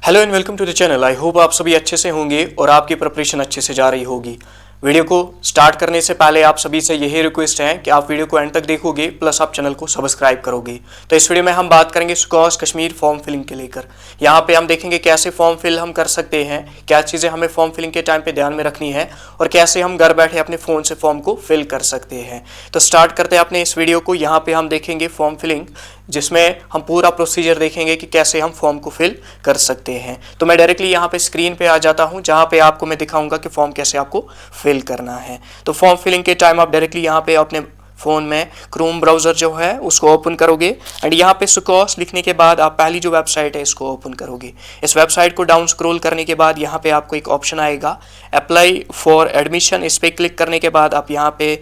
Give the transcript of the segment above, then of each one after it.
Hello and welcome to the channel. I hope आप सभी अच्छे से होंगे और आपकी प्रिपरेशन अच्छे से जा रही होगी। वीडियो को स्टार्ट करने से पहले आप सभी से यही रिक्वेस्ट है कि आप वीडियो को एंड तक देखोगे प्लस आप चैनल को सब्सक्राइब करोगे। तो इस वीडियो में हम बात करेंगे सुकॉस कश्मीर फॉर्म फिलिंग के लेकर। यहाँ पे हम देखेंगे कैसे फॉर्म फिल हम कर सकते हैं, क्या चीज़ें हमें फॉर्म फिलिंग के टाइम पे ध्यान में रखनी है और कैसे हम घर बैठे अपने फ़ोन से फॉर्म को फिल कर सकते हैं। तो स्टार्ट करते हैं अपने इस वीडियो को। यहाँ पे हम देखेंगे फॉर्म फिलिंग, जिसमें हम पूरा प्रोसीजर देखेंगे कि कैसे हम फॉर्म को फिल कर सकते हैं। तो मैं डायरेक्टली यहाँ पे स्क्रीन पे आ जाता हूँ, जहाँ पे आपको मैं दिखाऊंगा कि फॉर्म कैसे आपको फिल करना है। तो फॉर्म फिलिंग के टाइम आप डायरेक्टली यहाँ पे अपने फ़ोन में क्रोम ब्राउज़र जो है उसको ओपन करोगे एंड यहाँ पे सुकॉस लिखने के बाद आप पहली जो वेबसाइट है इसको ओपन करोगे। इस वेबसाइट को डाउन स्क्रॉल करने के बाद यहाँ पे आपको एक ऑप्शन आएगा अप्लाई फॉर एडमिशन। इस पर क्लिक करने के बाद आप यहाँ पे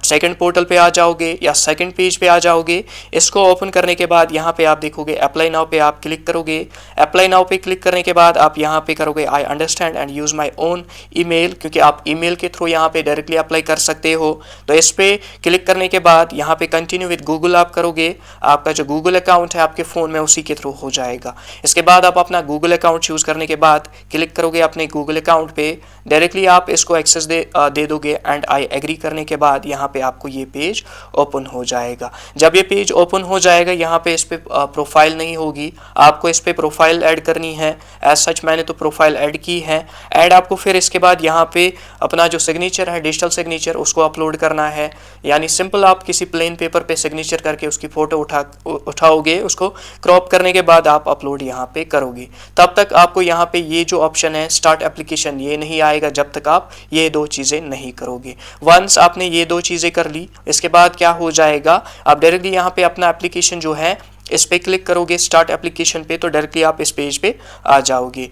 सेकंड पोर्टल पे आ जाओगे या सेकंड पेज पे आ जाओगे। इसको ओपन करने के बाद यहाँ पे आप देखोगे अप्लाई नाउ पे आप क्लिक करोगे। अप्लाई नाउ पे क्लिक करने के बाद आप यहाँ पे करोगे I understand and use my own email, क्योंकि आप ईमेल के थ्रू यहाँ पे डायरेक्टली अप्लाई कर सकते हो। तो इस पर क्लिक करने के बाद यहाँ पे कंटिन्यू विद गूगल आप करोगे। आपका जो गूगल अकाउंट है आपके फ़ोन में उसी के थ्रू हो जाएगा। इसके बाद आप अपना गूगल अकाउंट चूज़ करने के बाद क्लिक करोगे अपने गूगल अकाउंट पे। डायरेक्टली आप इसको एक्सेस दे दोगे एंड आई एग्री करने के बाद यहाँ पे आपको ये पेज ओपन हो जाएगा। जब ये पेज ओपन हो जाएगा यहाँ पे इस पे प्रोफाइल नहीं होगी, आपको इस पे प्रोफाइल ऐड करनी है। एज सच मैंने तो प्रोफाइल ऐड की है। ऐड आपको फिर इसके बाद यहाँ पे अपना जो सिग्नेचर है, डिजिटल सिग्नेचर, उसको अपलोड करना है। यानी सिंपल आप किसी प्लेन पेपर पे सिग्नेचर करके उसकी फ़ोटो उठाओगे, उसको क्रॉप करने के बाद आप अपलोड यहाँ पे करोगे। तब तक आपको यहाँ पे ये जो ऑप्शन है स्टार्ट एप्लीकेशन, ये नहीं आएगा जब तक आप ये दो चीज़ें नहीं करोगे। वंस आपने ये दो चीज़ें कर ली, इसके बाद क्या हो जाएगा, आप डायरेक्टली यहाँ पे अपना एप्लीकेशन जो है इस पे क्लिक करोगे स्टार्ट एप्लीकेशन पे, तो डायरेक्टली आप इस पेज पे आ जाओगे।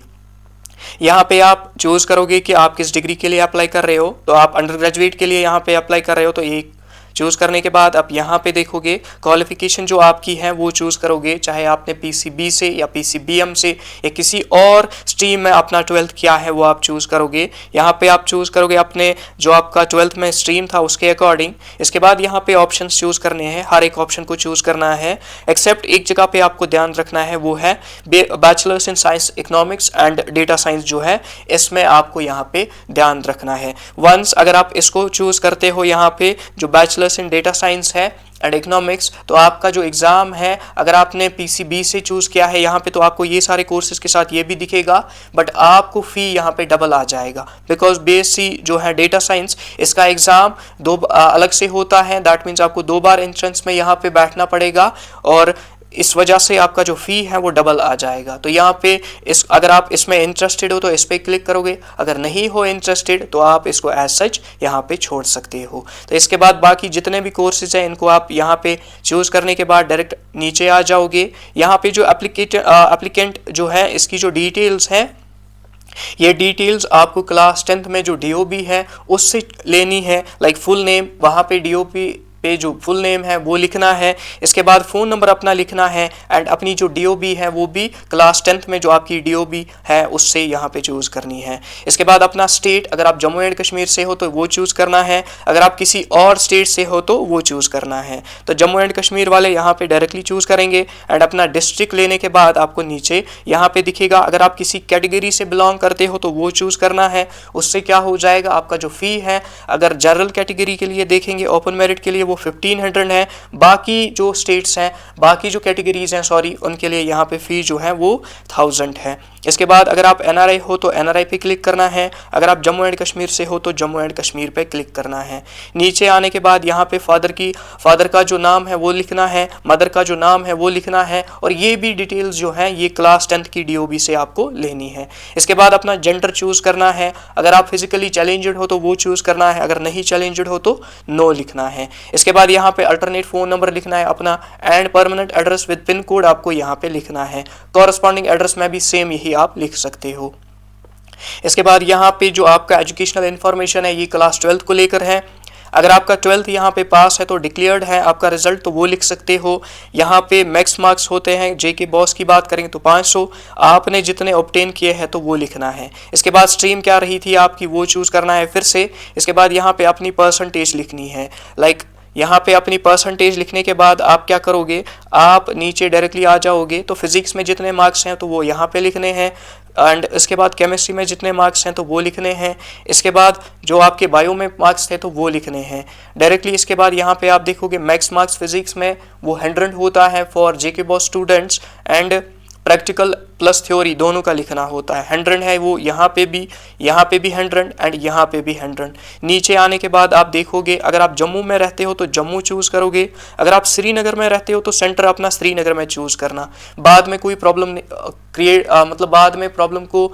यहाँ पे आप चूज़ करोगे कि आप किस डिग्री के लिए अप्लाई कर रहे हो। तो आप अंडर ग्रेजुएट के लिए यहाँ पे अप्लाई कर रहे हो, तो एक चूज़ करने के बाद आप यहाँ पे देखोगे क्वालिफिकेशन जो आपकी है वो चूज़ करोगे, चाहे आपने पीसीबी से या पीसीबीएम से या किसी और स्ट्रीम में अपना 12th किया है वो आप चूज़ करोगे। यहाँ पे आप चूज़ करोगे अपने जो आपका 12th में स्ट्रीम था उसके अकॉर्डिंग। इसके बाद यहाँ पे ऑप्शंस चूज़ करने हैं, हर एक ऑप्शन को चूज़ करना है। एक्सेप्ट एक जगह पे आपको ध्यान रखना है, वो है bachelors in science economics and data science जो है, इसमें आपको यहाँ पे ध्यान रखना है। वंस अगर आप इसको चूज़ करते हो, यहाँ पे जो बैचलर्स इन डेटा साइंस है एंड इकोनॉमिक्स, तो आपका जो एग्ज़ाम है अगर आपने पीसीबी से चूज़ किया है यहाँ पे, तो आपको ये सारे कोर्सेज के साथ ये भी दिखेगा, बट आपको फ़ी यहाँ पे डबल आ जाएगा। बिकॉज बीएससी जो है डेटा साइंस, इसका एग्ज़ाम दो अलग से होता है। दैट मीन्स आपको 2 बार एंट्रेंस में यहाँ पे बैठना पड़ेगा और इस वजह से आपका जो फ़ी है वो डबल आ जाएगा। तो यहाँ पे अगर आप इसमें इंटरेस्टेड हो तो इस पर क्लिक करोगे, अगर नहीं हो इंटरेस्टेड तो आप इसको एज सच यहाँ पे छोड़ सकते हो। तो इसके बाद बाकी जितने भी कोर्सेज हैं इनको आप यहाँ पे चूज़ करने के बाद डायरेक्ट नीचे आ जाओगे। यहाँ पे जो एप्लीकेंट जो है इसकी जो डिटेल्स हैं, ये डिटेल्स आपको क्लास 10th में जो डीओबी है उससे लेनी है। लाइक फुल नेम, वहाँ पे डीओबी पे जो फुल नेम है वो लिखना है। इसके बाद फ़ोन नंबर अपना लिखना है एंड अपनी जो डीओबी है वो भी क्लास 10th में जो आपकी डीओबी है उससे यहाँ पे चूज़ करनी है। इसके बाद अपना स्टेट, अगर आप जम्मू एंड कश्मीर से हो तो वो चूज़ करना है, अगर आप किसी और स्टेट से हो तो वो चूज़ करना है। तो जम्मू एंड कश्मीर वाले यहाँ पे डायरेक्टली चूज़ करेंगे एंड अपना डिस्ट्रिक्ट लेने के बाद आपको नीचे यहाँ पे दिखेगा, अगर आप किसी कैटेगरी से बिलोंग करते हो तो वो चूज़ करना है। उससे क्या हो जाएगा, आपका जो फ़ी है अगर जनरल कैटेगरी के लिए देखेंगे, ओपन मेरिट के लिए वो 1500 है। बाकी जो स्टेट्स हैं, बाकी जो कैटेगरीज हैं सॉरी, उनके लिए यहाँ पे फ़ी जो है वो 1000 है। इसके बाद अगर आप एनआरआई हो तो एनआरआई पे क्लिक करना है, अगर आप जम्मू एंड कश्मीर से हो तो जम्मू एंड कश्मीर पे क्लिक करना है। नीचे आने के बाद यहाँ पे फादर का जो नाम है वो लिखना है, मदर का जो नाम है वो लिखना है, और ये भी डिटेल्स जो हैं ये क्लास 10th की डीओबी से आपको लेनी है। इसके बाद अपना जेंडर चूज़ करना है, अगर आप फिजिकली चैलेंज्ड हो तो वो चूज़ करना है, अगर नहीं चैलेंज्ड हो तो नो लिखना है। इसके बाद यहाँ पे अल्टरनेट फ़ोन नंबर लिखना है अपना and permanent address with pin code आपको यहाँ पे लिखना है। कॉरस्पॉन्डिंग एड्रेस में भी सेम यही आप लिख सकते हो। इसके बाद यहाँ पे जो आपका एजुकेशनल इन्फॉर्मेशन है ये क्लास 12th को लेकर है। अगर आपका 12th यहाँ पे पास है तो डिक्लेयर्ड है आपका रिजल्ट, तो वो लिख सकते हो। यहाँ पे मैक्स मार्क्स होते हैं, जेके बॉस की बात करेंगे तो 500, आपने जितने ऑब्टेन किए हैं तो वो लिखना है। इसके बाद स्ट्रीम क्या रही थी आपकी वो चूज़ करना है फिर से। इसके बाद यहाँ पे अपनी परसेंटेज लिखनी है, लाइक यहाँ पे अपनी परसेंटेज लिखने के बाद आप क्या करोगे, आप नीचे डायरेक्टली आ जाओगे। तो फिजिक्स में जितने मार्क्स हैं तो वो यहाँ पे लिखने हैं, एंड इसके बाद केमिस्ट्री में जितने मार्क्स हैं तो वो लिखने हैं। इसके बाद जो आपके बायो में मार्क्स थे तो वो लिखने हैं डायरेक्टली। इसके बाद यहाँ पे आप देखोगे मैक्स मार्क्स फिजिक्स में वो 100 होता है for JK boss students, and practical plus theory दोनों का लिखना होता है। 100 है वो यहाँ पे भी 100 एंड यहाँ पे भी 100। नीचे आने के बाद आप देखोगे अगर आप जम्मू में रहते हो तो जम्मू चूज़ करोगे, अगर आप श्रीनगर में रहते हो तो सेंटर अपना श्रीनगर में चूज़ करना। बाद में कोई प्रॉब्लम मतलब बाद में प्रॉब्लम को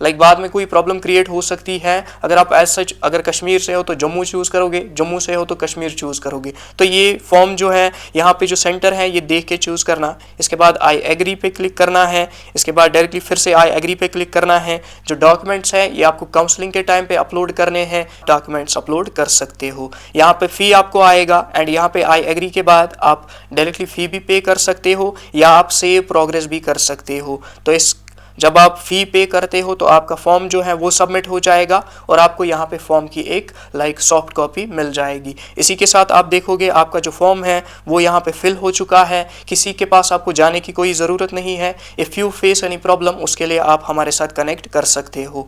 बाद में कोई प्रॉब्लम क्रिएट हो सकती है। अगर आप एज सच अगर कश्मीर से हो तो जम्मू चूज़ करोगे, जम्मू से हो तो कश्मीर चूज़ करोगे। तो ये फॉर्म जो है यहाँ पे जो सेंटर है ये देख के चूज़ करना। इसके बाद आई एग्री पे क्लिक करना है। इसके बाद डायरेक्टली फिर से आई एग्री पे क्लिक करना है। जो डॉक्यूमेंट्स हैं ये आपको काउंसलिंग के टाइम पे अपलोड करने हैं, डॉक्यूमेंट्स अपलोड कर सकते हो। यहाँ पे फ़ी आपको आएगा, एंड यहाँ पे आई एग्री के बाद आप डायरेक्टली फ़ी भी पे कर सकते हो या आप सेव प्रोग्रेस भी कर सकते हो। तो इस जब आप फ़ी पे करते हो तो आपका फॉर्म जो है वो सबमिट हो जाएगा और आपको यहाँ पे फॉर्म की एक सॉफ्ट कॉपी मिल जाएगी। इसी के साथ आप देखोगे आपका जो फॉर्म है वो यहाँ पे फिल हो चुका है। किसी के पास आपको जाने की कोई ज़रूरत नहीं है। If you face any problem उसके लिए आप हमारे साथ कनेक्ट कर सकते हो।